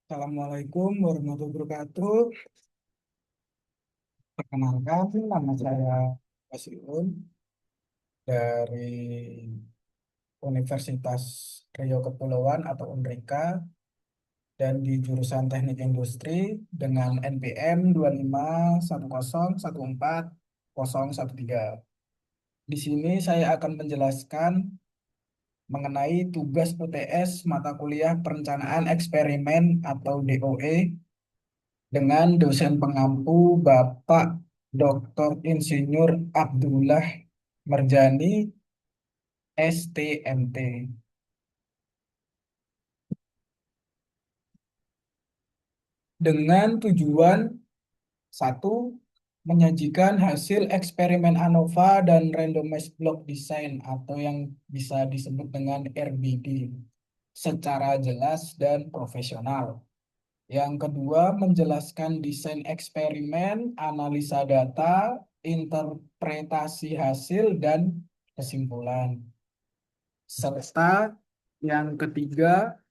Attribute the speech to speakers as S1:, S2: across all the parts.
S1: Assalamualaikum warahmatullahi wabarakatuh. Perkenalkan, nama saya Basirun dari Universitas Riau Kepulauan atau UNRIKA dan di jurusan Teknik Industri dengan NPM 2510140013. Di sini saya akan menjelaskan mengenai tugas UTS mata kuliah Perencanaan Eksperimen atau DOE dengan dosen pengampu Bapak Dr. Insinyur Abdullah Merjani, STMT, dengan tujuan satu, menyajikan hasil eksperimen ANOVA dan Randomized Block Design atau yang bisa disebut dengan RBD secara jelas dan profesional. Yang kedua, menjelaskan desain eksperimen, analisa data, interpretasi hasil, dan kesimpulan. Serta yang ketiga,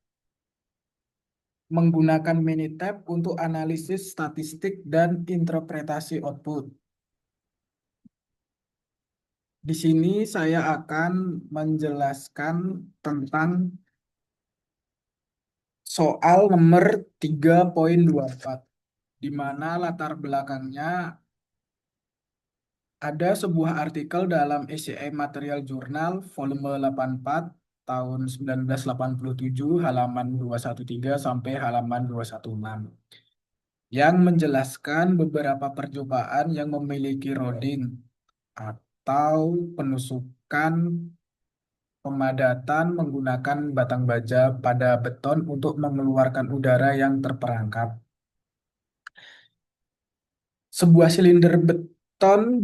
S1: menggunakan Minitab untuk analisis statistik dan interpretasi output. Di sini saya akan menjelaskan tentang soal nomor 3.24, di mana latar belakangnya ada sebuah artikel dalam SCI Material Journal volume 84 tahun 1987 halaman 213 sampai halaman 216 yang menjelaskan beberapa percobaan yang memiliki roding atau penusukan pemadatan menggunakan batang baja pada beton untuk mengeluarkan udara yang terperangkap. Sebuah silinder beton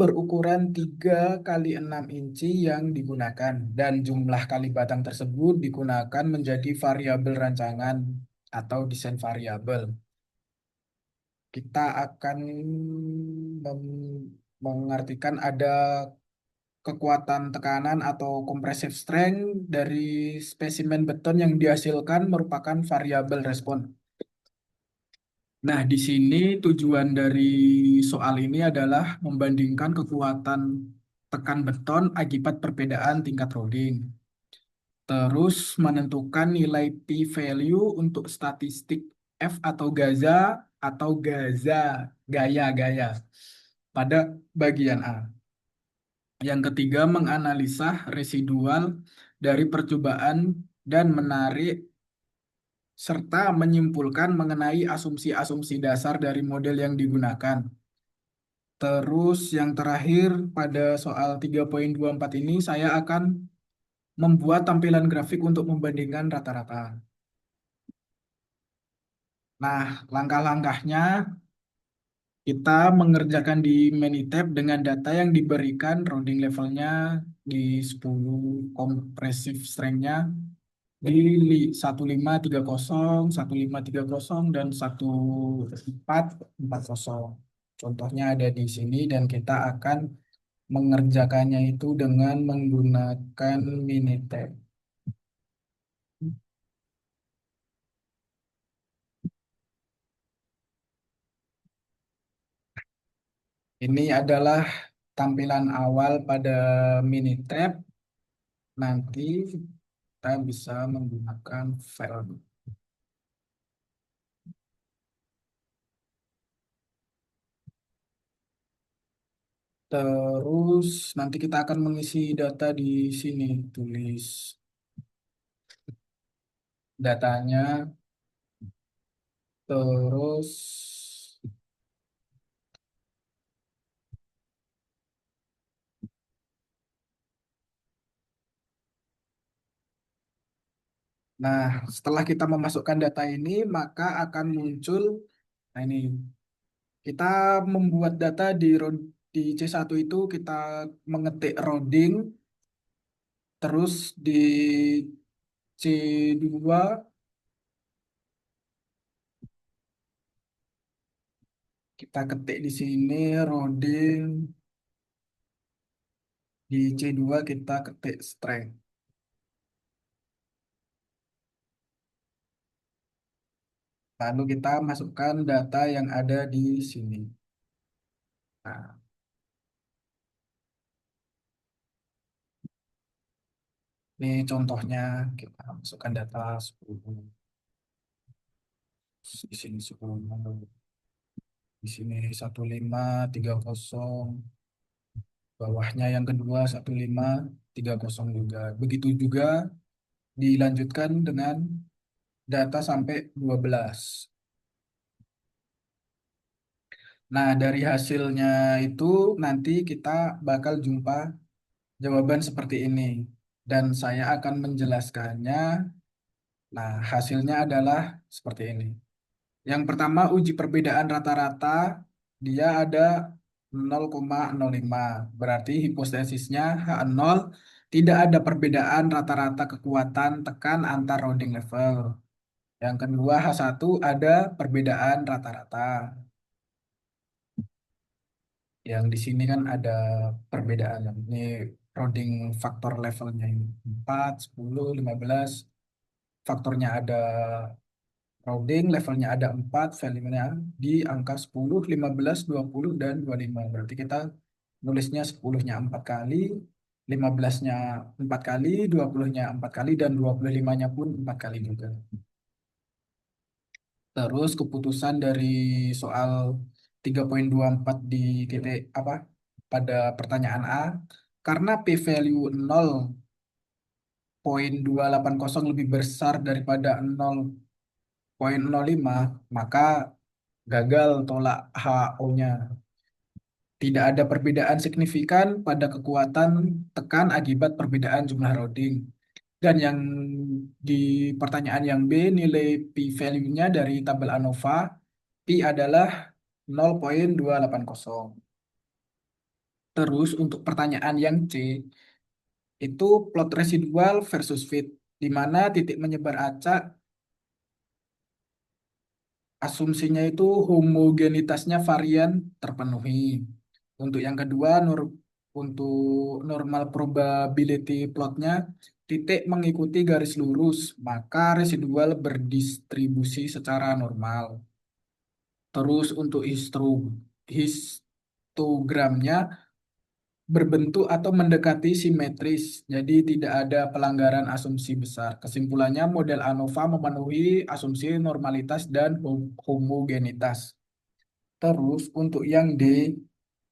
S1: berukuran 3 kali 6 inci yang digunakan dan jumlah kali batang tersebut digunakan menjadi variabel rancangan atau desain variabel. Kita akan mengartikan ada kekuatan tekanan atau compressive strength dari spesimen beton yang dihasilkan merupakan variabel respon. Nah, di sini tujuan dari soal ini adalah membandingkan kekuatan tekan beton akibat perbedaan tingkat loading. Terus menentukan nilai p-value untuk statistik F atau gaya pada bagian A. Yang ketiga, menganalisa residual dari percobaan dan menarik serta menyimpulkan mengenai asumsi-asumsi dasar dari model yang digunakan. Terus yang terakhir pada soal 3.24 ini saya akan membuat tampilan grafik untuk membandingkan rata-rata. Nah, langkah-langkahnya kita mengerjakan di Minitab dengan data yang diberikan rounding levelnya di 10, compressive strength-nya di 1530, 1530, dan 1440. Contohnya ada di sini dan kita akan mengerjakannya itu dengan menggunakan Minitab. Ini adalah tampilan awal pada Minitab. Nanti kita bisa menggunakan file. Terus nanti kita akan mengisi data di sini. Tulis datanya. Terus, nah setelah kita memasukkan data ini, maka akan muncul, nah ini, kita membuat data di C1 itu kita mengetik rounding, terus di C2 kita ketik di sini rounding, di C2 kita ketik strength. . Lalu kita masukkan data yang ada di sini. Nah, ini contohnya kita masukkan data 10. Di sini 10, di sini 1530, bawahnya yang kedua 1530 juga. Begitu juga dilanjutkan dengan data sampai 12. Nah, dari hasilnya itu nanti kita bakal jumpa jawaban seperti ini. Dan saya akan menjelaskannya. Nah, hasilnya adalah seperti ini. Yang pertama, uji perbedaan rata-rata, dia ada 0,05. Berarti hipotesisnya H0 tidak ada perbedaan rata-rata kekuatan tekan antar loading level. Yang kedua, H1 ada perbedaan rata-rata. Yang di sini kan ada perbedaan. Ini loading faktor levelnya ini 4, 10, 15. Faktornya ada rounding, levelnya ada 4, value-nya di angka 10, 15, 20, dan 25. Berarti kita nulisnya 10-nya 4 kali, 15-nya 4 kali, 20-nya 4 kali, dan 25-nya pun 4 kali juga. Terus keputusan dari soal 3,24 di titik apa pada pertanyaan A, karena p-value 0,280 lebih besar daripada 0,05, maka gagal tolak HO-nya. Tidak ada perbedaan signifikan pada kekuatan tekan akibat perbedaan jumlah loading. Dan yang di pertanyaan yang B, nilai p-value-nya dari tabel ANOVA, P adalah 0,280. Terus untuk pertanyaan yang C, itu plot residual versus fit, di mana titik menyebar acak asumsinya itu homogenitasnya varian terpenuhi. Untuk yang kedua, untuk normal probability plotnya, titik mengikuti garis lurus, maka residual berdistribusi secara normal. Terus untuk histogramnya berbentuk atau mendekati simetris, jadi tidak ada pelanggaran asumsi besar. Kesimpulannya, model ANOVA memenuhi asumsi normalitas dan homogenitas. Terus untuk yang D,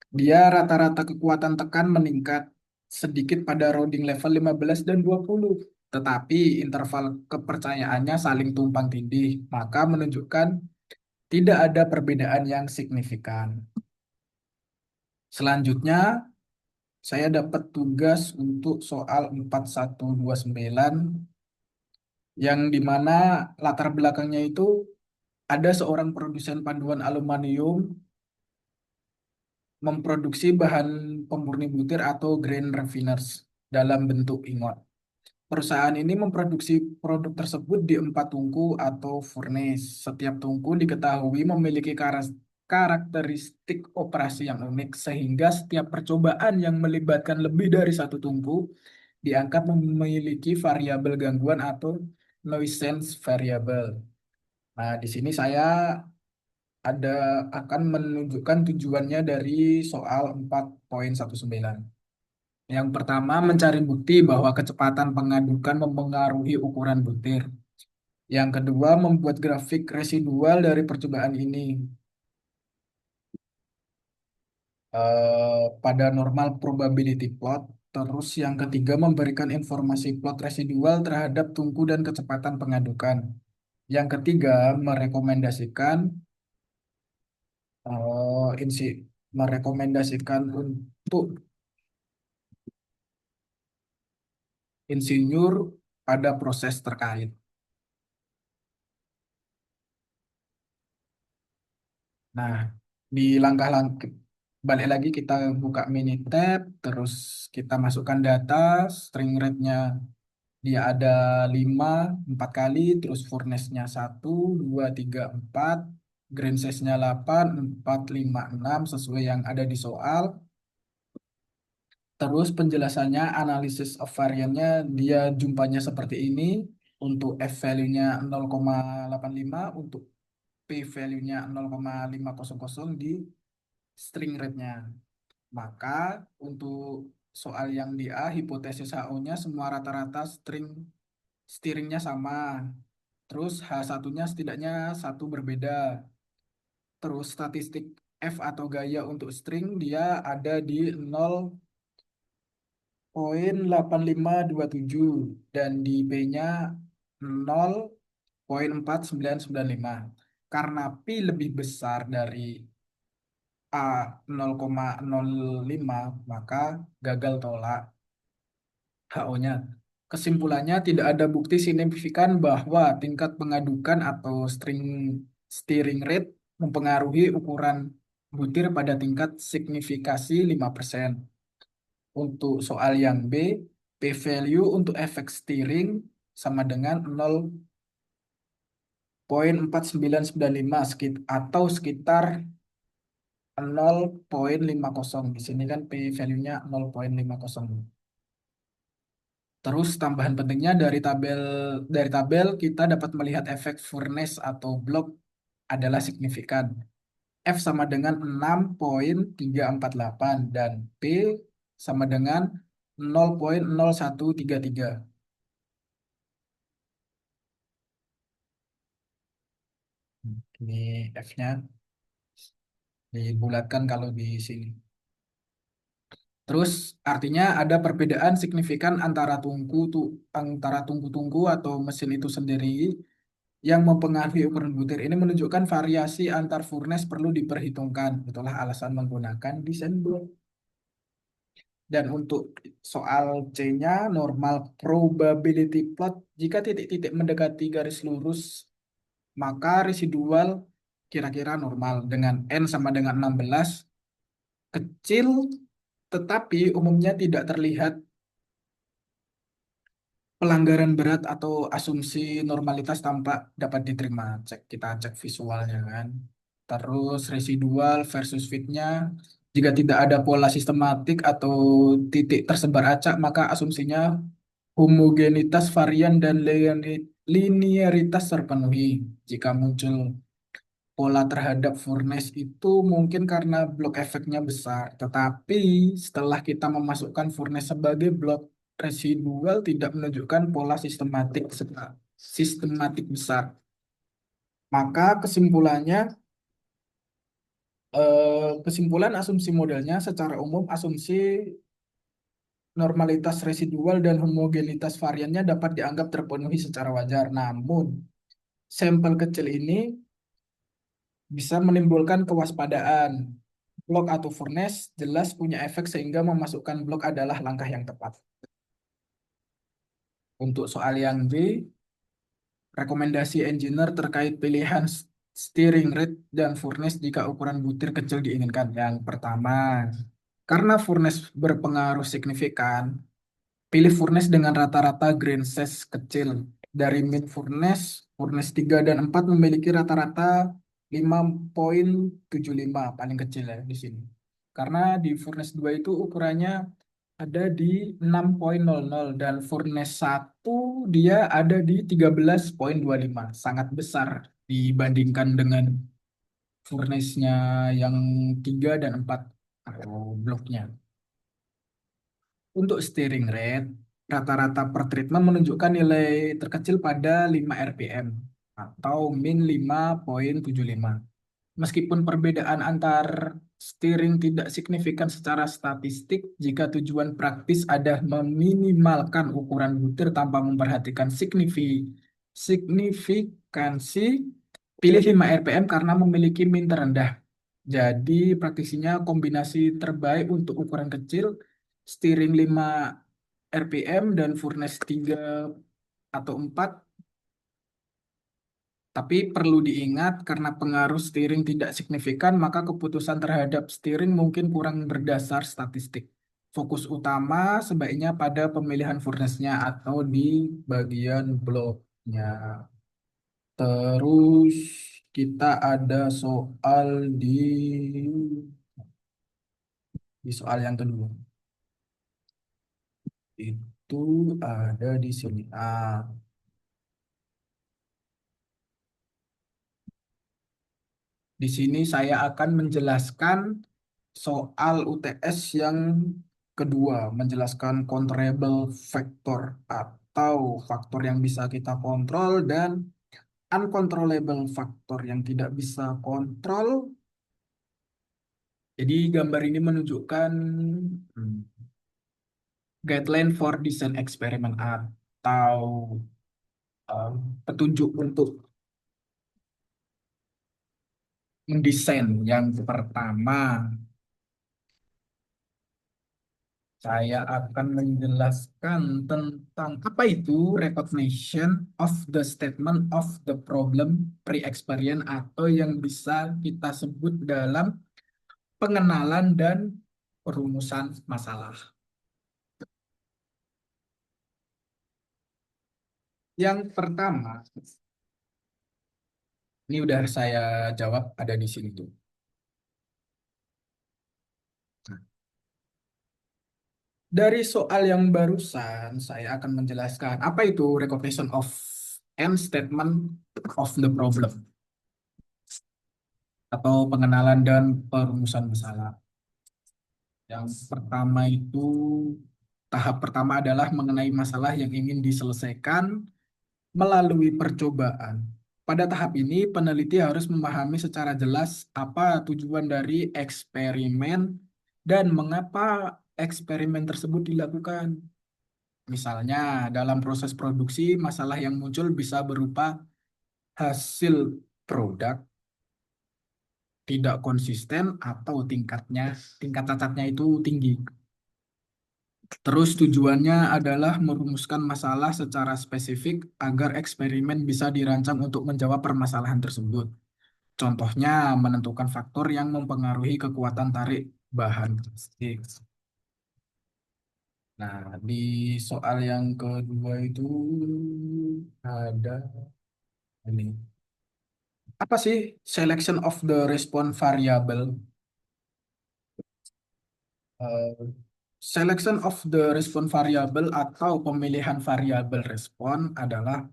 S1: dia rata-rata kekuatan tekan meningkat sedikit pada rounding level 15 dan 20. Tetapi interval kepercayaannya saling tumpang tindih, maka menunjukkan tidak ada perbedaan yang signifikan. Selanjutnya, saya dapat tugas untuk soal 4129 yang dimana latar belakangnya itu ada seorang produsen panduan aluminium memproduksi bahan pemurni butir atau grain refiners dalam bentuk ingot. Perusahaan ini memproduksi produk tersebut di 4 tungku atau furnace. Setiap tungku diketahui memiliki karakteristik operasi yang unik, sehingga setiap percobaan yang melibatkan lebih dari 1 tungku dianggap memiliki variabel gangguan atau nuisance variable. Nah, di sini saya ada akan menunjukkan tujuannya dari soal 4,19. Yang pertama, mencari bukti bahwa kecepatan pengadukan mempengaruhi ukuran butir. Yang kedua, membuat grafik residual dari percobaan ini pada normal probability plot. Terus yang ketiga, memberikan informasi plot residual terhadap tungku dan kecepatan pengadukan. Yang ketiga, merekomendasikan insi merekomendasikan untuk insinyur pada proses terkait. Nah, di langkah-langkah balik lagi kita buka Minitab, terus kita masukkan data, string rate-nya dia ada 5, 4 kali, terus furnace-nya 1, 2, 3, 4, grain size-nya 8, 4, 5, 6, sesuai yang ada di soal. Terus penjelasannya, analisis of variance-nya dia jumpanya seperti ini, untuk F value-nya 0,85, untuk p-value-nya 0,500 di string rate-nya. Maka untuk soal yang di A, hipotesis HO-nya semua rata-rata steeringnya sama. Terus H1-nya setidaknya satu berbeda. Terus statistik F atau gaya untuk string dia ada di 0,8527 dan di B-nya 0,4995. Karena P lebih besar dari A 0,05, maka gagal tolak HO-nya. Kesimpulannya, tidak ada bukti signifikan bahwa tingkat pengadukan atau steering rate mempengaruhi ukuran butir pada tingkat signifikasi 5%. Untuk soal yang B, p-value untuk efek steering sama dengan 0,4995 atau sekitar 0,50. Di sini kan p-value-nya 0,50. Terus tambahan pentingnya dari tabel kita dapat melihat efek Furness atau Bloch adalah signifikan. F sama dengan 6,348 dan P sama dengan 0,0133. Ini F-nya dibulatkan kalau di sini. Terus artinya ada perbedaan signifikan antara tungku-tungku atau mesin itu sendiri yang mempengaruhi ukuran butir. Ini menunjukkan variasi antar furnace perlu diperhitungkan. Itulah alasan menggunakan desain blok. Dan untuk soal C-nya, normal probability plot, jika titik-titik mendekati garis lurus, maka residual kira-kira normal dengan N sama dengan 16, kecil tetapi umumnya tidak terlihat pelanggaran berat atau asumsi normalitas tampak dapat diterima. Kita cek visualnya kan. Terus residual versus fitnya. Jika tidak ada pola sistematik atau titik tersebar acak, maka asumsinya homogenitas varian dan linearitas terpenuhi. Jika muncul pola terhadap furnace itu mungkin karena blok efeknya besar. Tetapi setelah kita memasukkan furnace sebagai blok residual tidak menunjukkan pola sistematik besar. Maka kesimpulan asumsi modelnya secara umum asumsi normalitas residual dan homogenitas variannya dapat dianggap terpenuhi secara wajar. Namun sampel kecil ini bisa menimbulkan kewaspadaan. Blok atau furnace jelas punya efek sehingga memasukkan blok adalah langkah yang tepat. Untuk soal yang B, rekomendasi engineer terkait pilihan steering rate dan furnace jika ukuran butir kecil diinginkan. Yang pertama, karena furnace berpengaruh signifikan, pilih furnace dengan rata-rata grain size kecil. Dari mid furnace 3 dan 4 memiliki rata-rata 5,75 paling kecil ya di sini. Karena di furnace 2 itu ukurannya ada di 6,00 dan furnace 1 dia ada di 13,25. Sangat besar dibandingkan dengan furnace-nya yang 3 dan 4 atau bloknya. Untuk steering rate, rata-rata per treatment menunjukkan nilai terkecil pada 5 RPM atau min 5,75. Meskipun perbedaan antar steering tidak signifikan secara statistik, jika tujuan praktis ada meminimalkan ukuran butir tanpa memperhatikan signifikansi, pilih 5 RPM karena memiliki min terendah. Jadi praktisinya kombinasi terbaik untuk ukuran kecil, steering 5 RPM dan furnace 3 atau 4. Tapi perlu diingat karena pengaruh steering tidak signifikan, maka keputusan terhadap steering mungkin kurang berdasar statistik. Fokus utama sebaiknya pada pemilihan furnace-nya atau di bagian bloknya. Terus kita ada soal di soal yang kedua. Itu ada di sini. Di sini saya akan menjelaskan soal UTS yang kedua, menjelaskan controllable factor atau faktor yang bisa kita kontrol dan uncontrollable factor yang tidak bisa kontrol. Jadi gambar ini menunjukkan hmm, guideline for design experiment atau petunjuk untuk mendesain. Yang pertama, saya akan menjelaskan tentang apa itu recognition of the statement of the problem pre-experience atau yang bisa kita sebut dalam pengenalan dan perumusan masalah. Yang pertama, ini udah saya jawab ada di sini tuh. Dari soal yang barusan, saya akan menjelaskan apa itu recognition of and statement of the problem atau pengenalan dan perumusan masalah. Yang pertama itu tahap pertama adalah mengenai masalah yang ingin diselesaikan melalui percobaan. Pada tahap ini, peneliti harus memahami secara jelas apa tujuan dari eksperimen dan mengapa eksperimen tersebut dilakukan. Misalnya, dalam proses produksi, masalah yang muncul bisa berupa hasil produk tidak konsisten atau tingkat cacatnya itu tinggi. Terus tujuannya adalah merumuskan masalah secara spesifik agar eksperimen bisa dirancang untuk menjawab permasalahan tersebut. Contohnya, menentukan faktor yang mempengaruhi kekuatan tarik bahan plastik. Nah, di soal yang kedua itu ada ini. Apa sih selection of the response variable? Eh, Selection of the response variable atau pemilihan variabel respon adalah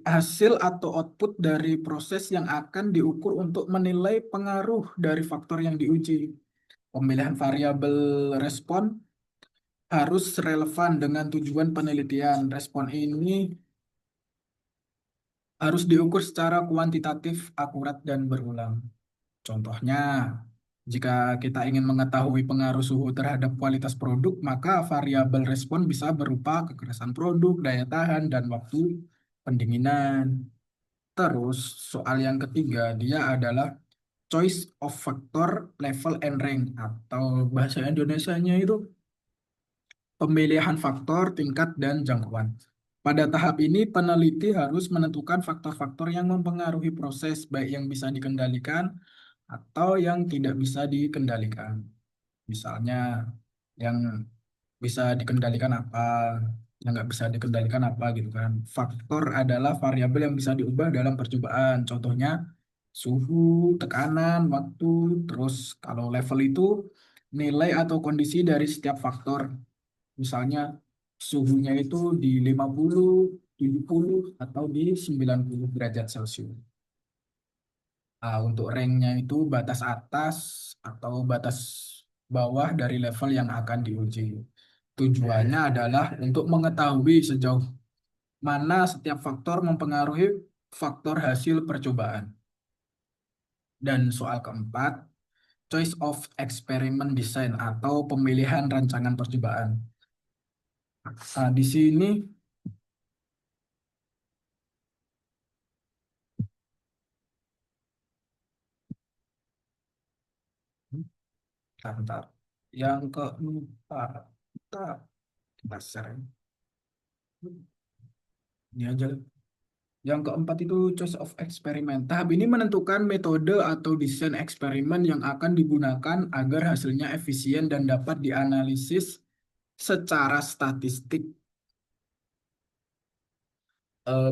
S1: hasil atau output dari proses yang akan diukur untuk menilai pengaruh dari faktor yang diuji. Pemilihan variabel respon harus relevan dengan tujuan penelitian. Respon ini harus diukur secara kuantitatif, akurat, dan berulang. Contohnya, jika kita ingin mengetahui pengaruh suhu terhadap kualitas produk, maka variabel respon bisa berupa kekerasan produk, daya tahan, dan waktu pendinginan. Terus, soal yang ketiga, dia adalah choice of factor, level, and rank. Atau bahasa Indonesianya itu pemilihan faktor, tingkat, dan jangkauan. Pada tahap ini, peneliti harus menentukan faktor-faktor yang mempengaruhi proses, baik yang bisa dikendalikan atau yang tidak bisa dikendalikan. Misalnya, yang bisa dikendalikan apa, yang nggak bisa dikendalikan apa gitu kan. Faktor adalah variabel yang bisa diubah dalam percobaan. Contohnya, suhu, tekanan, waktu, terus kalau level itu nilai atau kondisi dari setiap faktor. Misalnya suhunya itu di 50, 70, atau di 90 derajat Celcius. Untuk ranknya itu batas atas atau batas bawah dari level yang akan diuji. Tujuannya adalah untuk mengetahui sejauh mana setiap faktor mempengaruhi faktor hasil percobaan. Dan soal keempat, choice of experiment design atau pemilihan rancangan percobaan. Di sini, bentar. Yang keempat, kita share. Ini aja. Yang keempat itu choice of experiment. Tahap ini menentukan metode atau desain eksperimen yang akan digunakan agar hasilnya efisien dan dapat dianalisis secara statistik.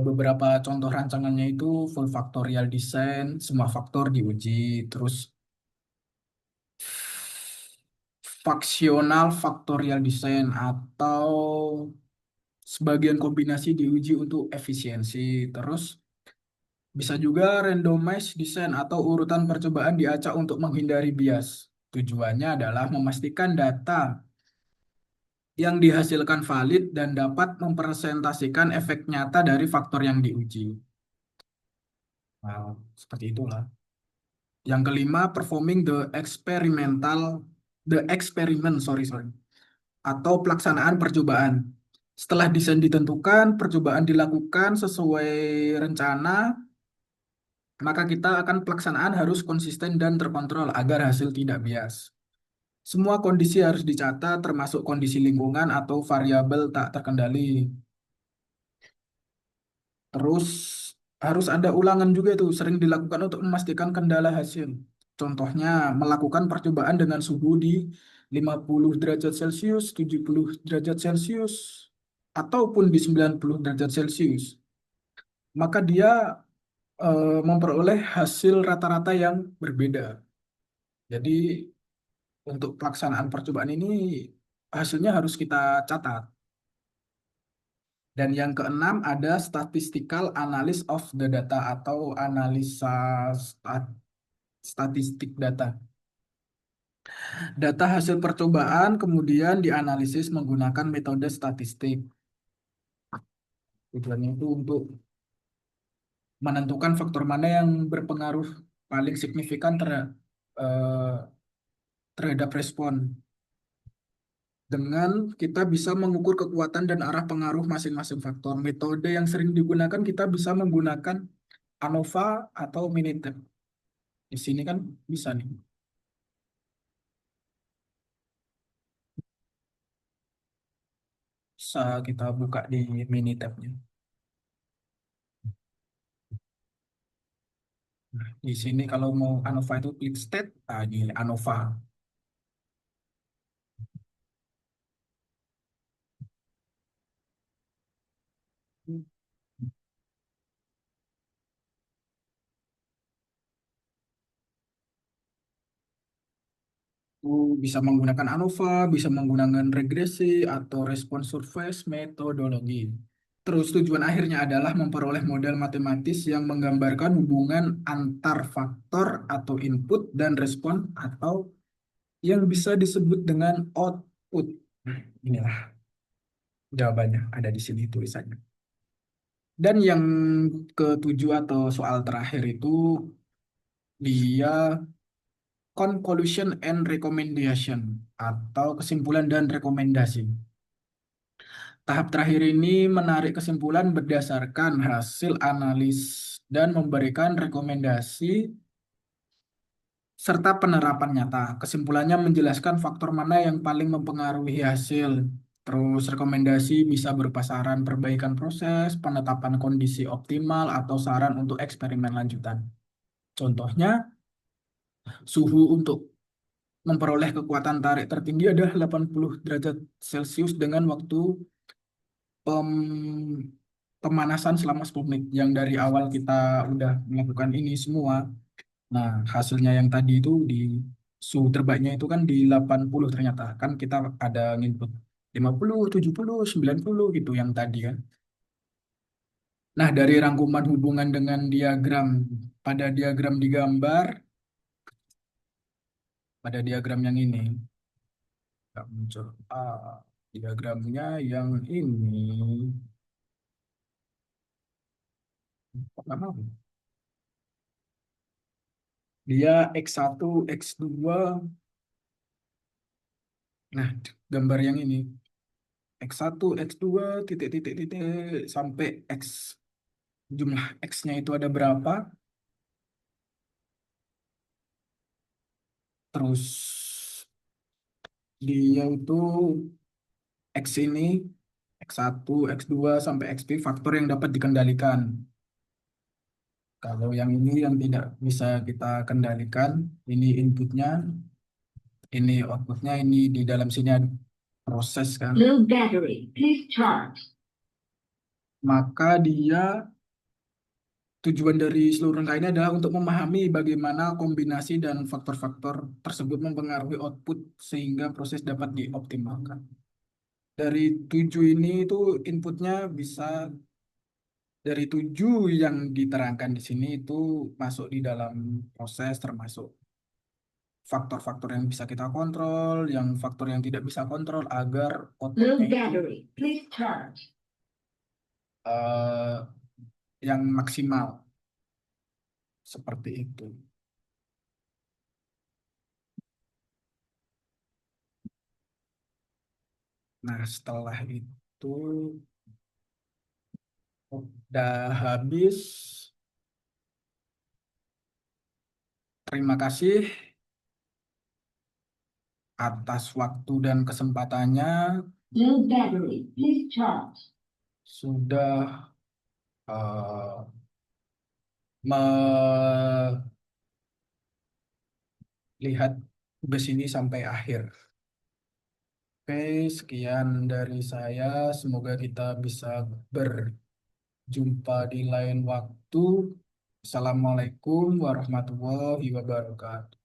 S1: Beberapa contoh rancangannya itu full factorial design, semua faktor diuji, terus faksional factorial design atau sebagian kombinasi diuji untuk efisiensi, terus Bisa juga randomize design atau urutan percobaan diacak untuk menghindari bias. Tujuannya adalah memastikan data yang dihasilkan valid dan dapat mempresentasikan efek nyata dari faktor yang diuji. Nah, seperti itulah. Yang kelima, performing the experiment, sorry, atau pelaksanaan percobaan. Setelah desain ditentukan, percobaan dilakukan sesuai rencana, maka kita akan pelaksanaan harus konsisten dan terkontrol agar hasil tidak bias. Semua kondisi harus dicatat, termasuk kondisi lingkungan atau variabel tak terkendali. Terus harus ada ulangan juga itu, sering dilakukan untuk memastikan kendala hasil. Contohnya, melakukan percobaan dengan suhu di 50 derajat Celcius, 70 derajat Celcius, ataupun di 90 derajat Celcius. Maka dia memperoleh hasil rata-rata yang berbeda. Jadi untuk pelaksanaan percobaan ini hasilnya harus kita catat. Dan yang keenam ada statistical analysis of the data atau analisa statistik data. Data hasil percobaan kemudian dianalisis menggunakan metode statistik. Tujuannya itu untuk menentukan faktor mana yang berpengaruh paling signifikan eh, terhadap respon. Dengan kita bisa mengukur kekuatan dan arah pengaruh masing-masing faktor. Metode yang sering digunakan kita bisa menggunakan ANOVA atau Minitab. Di sini kan bisa nih. Bisa kita buka di Minitabnya. Di sini kalau mau ANOVA itu klik state, nah di ANOVA. Bisa menggunakan ANOVA, bisa menggunakan regresi atau respon surface metodologi. Terus tujuan akhirnya adalah memperoleh model matematis yang menggambarkan hubungan antar faktor atau input dan respon atau yang bisa disebut dengan output. Nah, inilah jawabannya ada di sini tulisannya. Dan yang ketujuh atau soal terakhir itu dia conclusion and recommendation atau kesimpulan dan rekomendasi. Tahap terakhir ini menarik kesimpulan berdasarkan hasil analis dan memberikan rekomendasi serta penerapan nyata. Kesimpulannya menjelaskan faktor mana yang paling mempengaruhi hasil. Terus rekomendasi bisa berupa saran perbaikan proses, penetapan kondisi optimal, atau saran untuk eksperimen lanjutan. Contohnya, suhu untuk memperoleh kekuatan tarik tertinggi adalah 80 derajat Celcius dengan waktu pemanasan selama 10 menit. Yang dari awal kita udah melakukan ini semua. Nah, hasilnya yang tadi itu di suhu terbaiknya itu kan di 80 ternyata. Kan kita ada input 50, 70, 90 gitu yang tadi kan. Nah, dari rangkuman hubungan dengan diagram, pada diagram digambar, pada diagram yang ini, nggak muncul. Diagramnya yang ini, kok nggak mau? Dia X1, X2, nah gambar yang ini. X1, X2, titik, sampai X, jumlah X-nya itu ada berapa, terus dia itu X ini, X1, X2, sampai XP faktor yang dapat dikendalikan. Kalau yang ini yang tidak bisa kita kendalikan, ini inputnya, ini outputnya, ini di dalam sini ada proses kan.
S2: Low battery, please charge.
S1: Maka dia tujuan dari seluruh rangka ini adalah untuk memahami bagaimana kombinasi dan faktor-faktor tersebut mempengaruhi output sehingga proses dapat dioptimalkan. Dari tujuh ini itu inputnya bisa Dari 7 yang diterangkan di sini itu masuk di dalam proses, termasuk faktor-faktor yang bisa kita kontrol, yang faktor yang tidak bisa kontrol agar outputnya
S2: Blue
S1: itu
S2: battery, please charge.
S1: eh, yang maksimal seperti itu. Nah, setelah itu udah habis. Terima kasih atas waktu dan kesempatannya.
S2: Blue battery, please charge.
S1: Sudah melihat tugas ini sampai akhir. Oke, sekian dari saya. Semoga kita bisa berjumpa di lain waktu. Assalamualaikum warahmatullahi wabarakatuh.